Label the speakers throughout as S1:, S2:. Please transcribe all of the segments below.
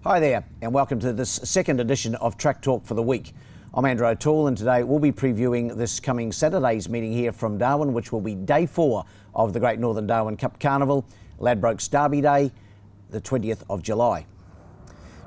S1: Hi there, and welcome to this second edition of Track Talk for the week. I'm Andrew O'Toole, and today we'll be previewing this coming Saturday's meeting here from Darwin, which will be day 4 of the Great Northern Darwin Cup Carnival, Ladbrokes Derby Day, the 20th of July.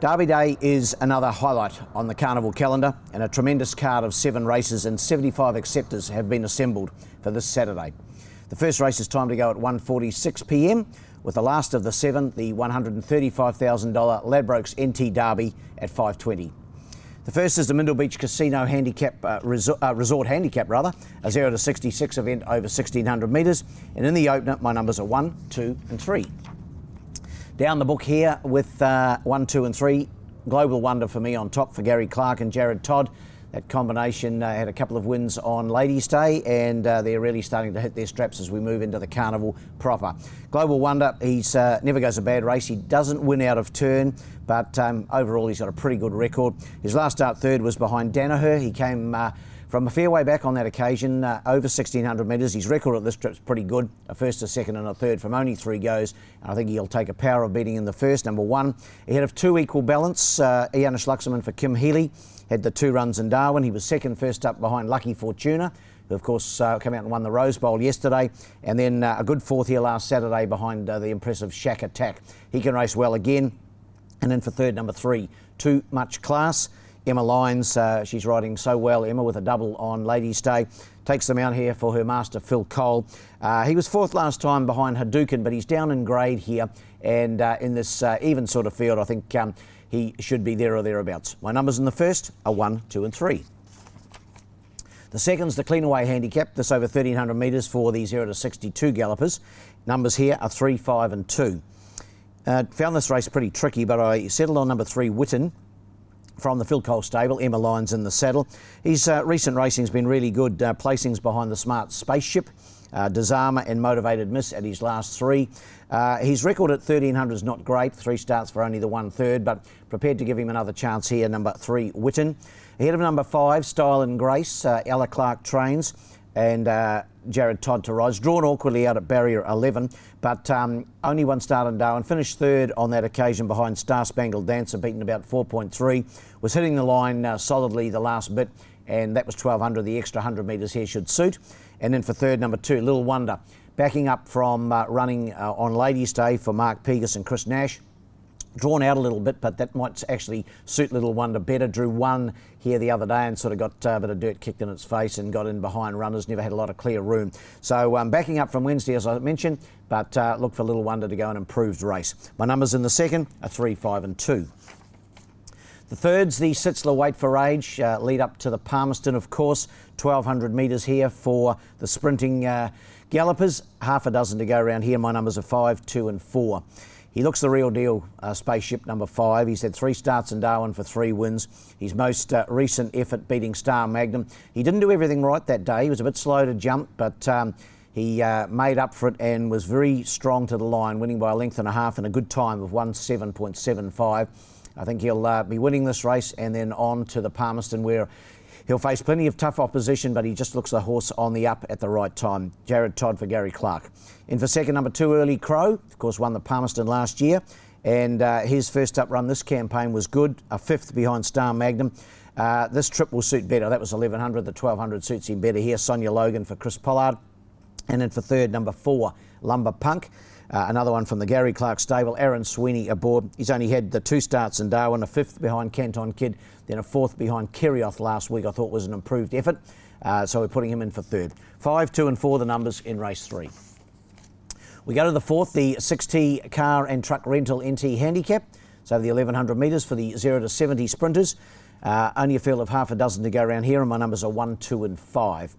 S1: Derby Day is another highlight on the carnival calendar, and a tremendous card of 7 races and 75 acceptors have been assembled for this Saturday. The first race is timed to go at 1:46 p.m, with the last of the 7, the $135,000 Ladbrokes NT Derby at 5:20. The first is the Mindle Beach Casino Resort Handicap, a 0 to 66 event over 1,600 metres, and in the opener my numbers are 1, 2 and 3. Down the book here with 1, 2 and 3, Global Wonder for me on top for Gary Clark and Jared Todd. That combination had a couple of wins on Ladies' Day, and they're really starting to hit their straps as we move into the carnival proper. Global Wonder, he's never goes a bad race. He doesn't win out of turn, but overall he's got a pretty good record. His last start third was behind Danaher. He came from a fair way back on that occasion, over 1,600 metres. His record at this trip's pretty good, a first, a second and a third from only 3 goes. I think he'll take a power of beating in the first, number 1. Ahead of 2 equal balance, Ian Schluxerman for Kim Healy. Had the 2 runs in Darwin. He was second first up behind Lucky Fortuna, who of course came out and won the Rose Bowl yesterday, and then a good fourth here last Saturday behind the impressive Shack Attack. He can race well again. And then for third, number 3, Too Much Class. Emma Lyons, she's riding so well, Emma, with a double on Ladies' Day. Takes them out here for her master, Phil Cole. He was 4th last time behind Hadouken, but he's down in grade here. And in this even sort of field, I think he should be there or thereabouts. My numbers in the first are 1, 2 and 3. The second's the Cleanaway Handicap, this over 1,300 metres for the 0 to 62 gallopers. Numbers here are 3, 5 and 2. Found this race pretty tricky, but I settled on number 3, Witten, from the Phil Cole stable. Emma Lyons in the saddle. His recent racing's been really good. Placings behind the Smart Spaceship, Disarmer and Motivated Miss at his last 3. His record at 1,300 is not great. 3 starts for only the 1/3, but prepared to give him another chance here, number 3, Witten. Ahead of number 5, Style and Grace, Ella Clark trains, and Jared Todd to rise. Drawn awkwardly out at barrier 11, but only 1 start in Darwin. Finished 3rd on that occasion behind Star Spangled Dancer, beaten about 4.3. Was hitting the line solidly the last bit, and that was 1,200. The extra 100 metres here should suit. And then for third, number 2, Little Wonder. Backing up from running on Ladies' Day for Mark Pegas and Chris Nash. Drawn out a little bit, but that might actually suit Little Wonder better. Drew 1 here the other day and sort of got a bit of dirt kicked in its face and got in behind runners. Never had a lot of clear room. So backing up from Wednesday, as I mentioned, but look for Little Wonder to go an improved race. My numbers in the second are 3, 5 and 2. The third's the Sitzler Wait for Age, lead up to the Palmerston, of course. 1,200 metres here for the sprinting gallopers. Half a dozen to go around here. My numbers are 5, 2 and 4. He looks the real deal, Spaceship, number 5. He's had 3 starts in Darwin for 3 wins. His most recent effort beating Star Magnum. He didn't do everything right that day. He was a bit slow to jump, but he made up for it and was very strong to the line, winning by a length and a half and a good time of 1:7.75. I think he'll be winning this race and then on to the Palmerston, where he'll face plenty of tough opposition, but he just looks the horse on the up at the right time. Jared Todd for Gary Clark. In for second, number 2, Early Crow. Of course, won the Palmerston last year. And his first up run this campaign was good. A 5th behind Star Magnum. This trip will suit better. That was 1,100. The 1,200 suits him better here. Sonia Logan for Chris Pollard. And then for third, number 4, Lumber Punk. Another one from the Gary Clark stable, Aaron Sweeney aboard. He's only had the 2 starts in Darwin, a 5th behind Canton Kid, then a 4th behind Kirioth last week. I thought was an improved effort, so we're putting him in for third. 5, 2 and 4, the numbers in race 3. We go to the 4th, the 6T Car and Truck Rental NT Handicap. It's over the 1,100 metres for the 0 to 70 sprinters. Only a field of half a dozen to go around here, and my numbers are 1, 2 and 5.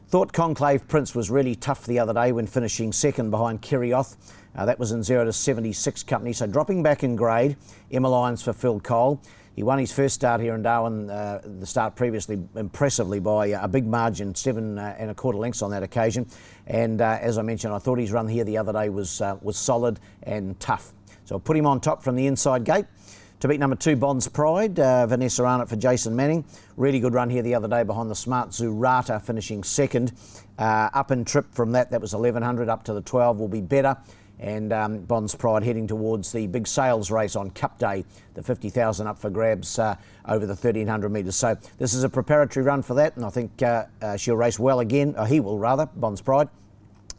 S1: Thought Conclave Prince was really tough the other day when finishing second behind Kirioth. That was in 0 to 76 company, so dropping back in grade. Emma Lyons for Phil Cole. He won his first start here in Darwin, the start previously, impressively by a big margin, 7 1/4 lengths on that occasion. And as I mentioned, I thought his run here the other day was solid and tough. So I'll put him on top from the inside gate. To beat number 2, Bond's Pride, Vanessa Arnott for Jason Manning. Really good run here the other day behind the Smart Zurata, finishing second. Up and trip from that was 1,100 up to the 12 will be better. And Bonds Pride heading towards the big sales race on Cup Day, the 50,000 up for grabs over the 1,300 metres. So this is a preparatory run for that, and I think she'll race well again, or he will rather, Bonds Pride.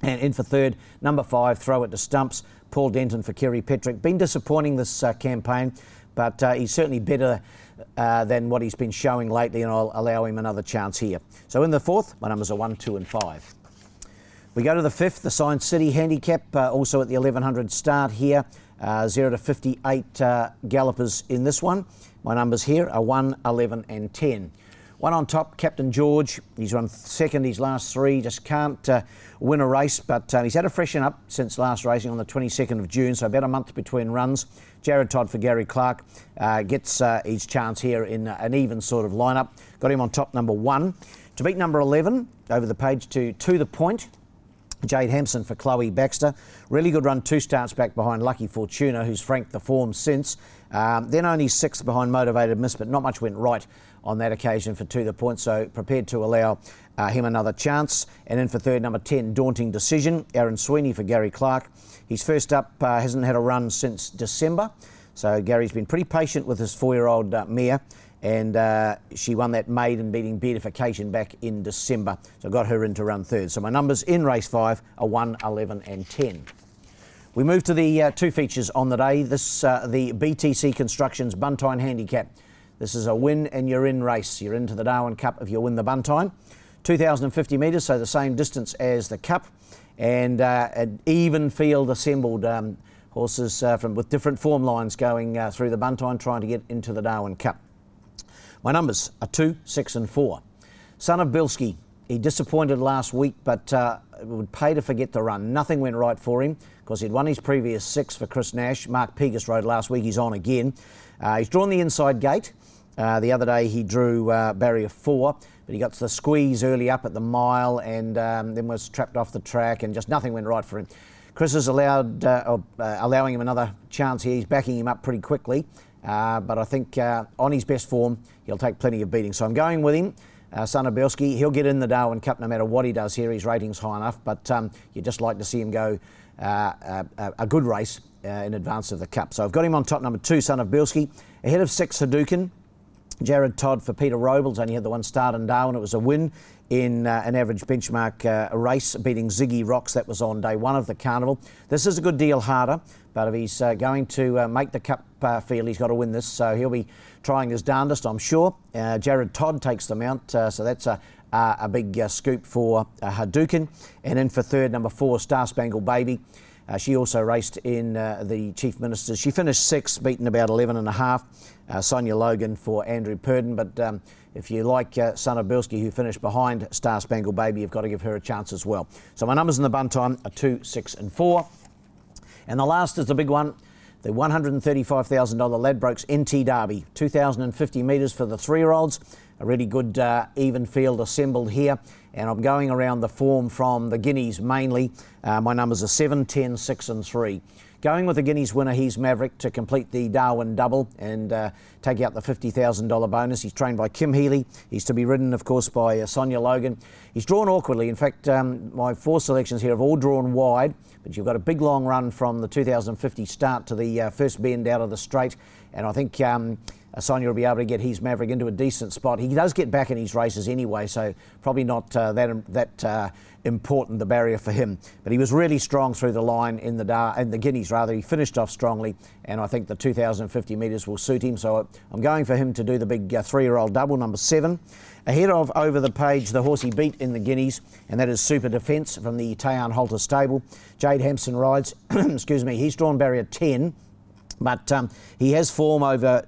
S1: And in for third, number 5, Throw It to Stumps, Paul Denton for Kerry Petrick. Been disappointing this campaign, but he's certainly better than what he's been showing lately, and I'll allow him another chance here. So in the fourth, my numbers are 1, 2 and 5. We go to the fifth, the Science City Handicap, also at the 1100 start here. 0 to 58 gallopers in this one. My numbers here are 1, 11 and 10. One on top, Captain George. He's run second his last 3, just can't win a race, but he's had a freshen up since last racing on the 22nd of June, so about a month between runs. Jared Todd for Gary Clark gets his chance here in an even sort of lineup. Got him on top, number 1. To beat number 11, over the page to the Point, Jade Hampson for Chloe Baxter. Really good run, 2 starts back behind Lucky Fortuna, who's franked the form since. Then only 6th behind Motivated Miss, but not much went right on that occasion for To The Point, so prepared to allow him another chance. And in for third, number 10, Daunting Decision, Aaron Sweeney for Gary Clark. He's first up, hasn't had a run since December, so Gary's been pretty patient with his 4-year-old mare, and she won that maiden beating Beatification back in December, so got her in to run third. So my numbers in race 5 are 1, 11 and 10. We move to the 2 features on the day. This the BTC Constructions Buntine Handicap. This is a win and you're in race. You're into the Darwin Cup if you win the Buntine. 2,050 metres, so the same distance as the Cup, and an even field assembled. Horses with different form lines going through the Buntine, trying to get into the Darwin Cup. My numbers are 2, 6 and 4. Son of Bilski, he disappointed last week, but it would pay to forget the run. Nothing went right for him because he'd won his previous 6 for Chris Nash. Mark Pegas rode last week, he's on again. He's drawn the inside gate. The other day he drew barrier 4, but he got to the squeeze early up at the mile and then was trapped off the track, and just nothing went right for him. Chris has allowing him another chance here. He's backing him up pretty quickly, but I think on his best form, he'll take plenty of beating. So I'm going with him. Son of Belski, he'll get in the Darwin Cup no matter what he does here. His rating's high enough, but you'd just like to see him go a good race in advance of the Cup. So I've got him on top, number 2, Son of Belski. Ahead of 6, Hadouken. Jared Todd for Peter Robles, only had the one start in Darwin. It was a win in an average benchmark race, beating Ziggy Rocks. That was on day 1 of the carnival. This is a good deal harder, but if he's going to make the Cup field, he's got to win this, so he'll be trying his darndest, I'm sure. Jared Todd takes the mount, so that's a big scoop for Hadouken. And in for third, number 4, Star Spangled Baby. She also raced in the Chief Ministers. She finished 6th, beaten about 11.5. Sonia Logan for Andrew Purden, but if you like Son of Bilski, who finished behind Star Spangled Baby, you've got to give her a chance as well. So my numbers in the Buntine are 2, 6 and 4. And the last is the big one, the $135,000 Ladbrokes NT Derby, 2,050 metres for the 3-year-olds. A really good even field assembled here, and I'm going around the form from the Guineas mainly. My numbers are 7, 10, 6 and 3. Going with the Guineas winner, he's Maverick, to complete the Darwin double and take out the $50,000 bonus. He's trained by Kim Healy. He's to be ridden, of course, by Sonia Logan. He's drawn awkwardly. In fact, my 4 selections here have all drawn wide, but you've got a big long run from the 2,050 start to the first bend out of the straight, and I think Sonia will be able to get his Maverick into a decent spot. He does get back in his races anyway, so probably not that important, the barrier for him. But he was really strong through the line in the Guineas, rather. He finished off strongly, and I think the 2,050 metres will suit him. So I'm going for him to do the big 3-year-old double, number 7. Ahead of, over the page, the horse he beat in the Guineas, and that is Super Defence from the Tayan Halter stable. Jade Hampson rides. Excuse me. He's drawn barrier 10. But he has form over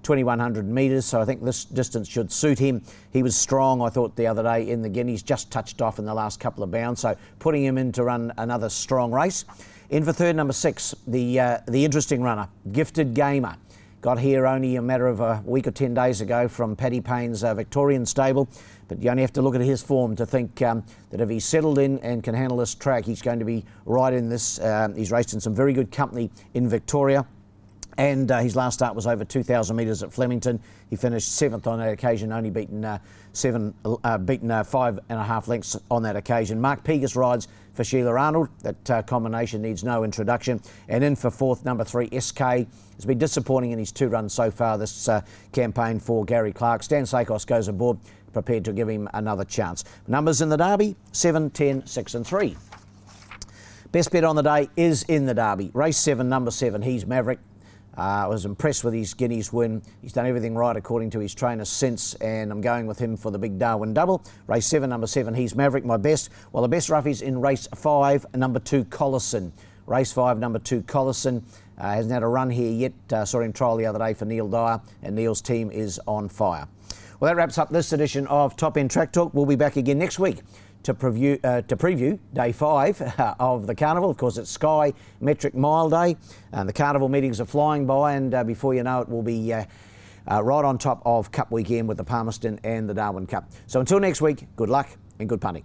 S1: 2,100 metres, so I think this distance should suit him. He was strong, I thought, the other day in the Guineas, just touched off in the last couple of bounds, so putting him in to run another strong race. In for third, number 6, the interesting runner, Gifted Gamer. Got here only a matter of a week or 10 days ago from Paddy Payne's Victorian stable, but you only have to look at his form to think that if he's settled in and can handle this track, he's going to be right in this. He's raced in some very good company in Victoria. And his last start was over 2,000 metres at Flemington. He finished 7th on that occasion, only beaten 5.5 lengths on that occasion. Mark Pegas rides for Sheila Arnold. That combination needs no introduction. And in for 4th, number 3, SK. Has been disappointing in his 2 runs so far this campaign for Gary Clark. Stan Sakos goes aboard, prepared to give him another chance. Numbers in the Derby, 7, 10, 6 and 3. Best bet on the day is in the Derby. Race 7, number 7, He's Maverick. I was impressed with his Guineas win. He's done everything right according to his trainer since, and I'm going with him for the big Darwin double. Race 7, number 7, He's Maverick, my best. Well, the best roughies in race 5, number 2, Collison. Race 5, number 2, Collison. Hasn't had a run here yet. Saw him trial the other day for Neil Dyer, and Neil's team is on fire. Well, that wraps up this edition of Top End Track Talk. We'll be back again next week to preview day 5 of the carnival. Of course, it's Sky Metric Mile Day, and the carnival meetings are flying by, and before you know it, we'll be right on top of Cup weekend with the Palmerston and the Darwin Cup. So until next week, good luck and good punting.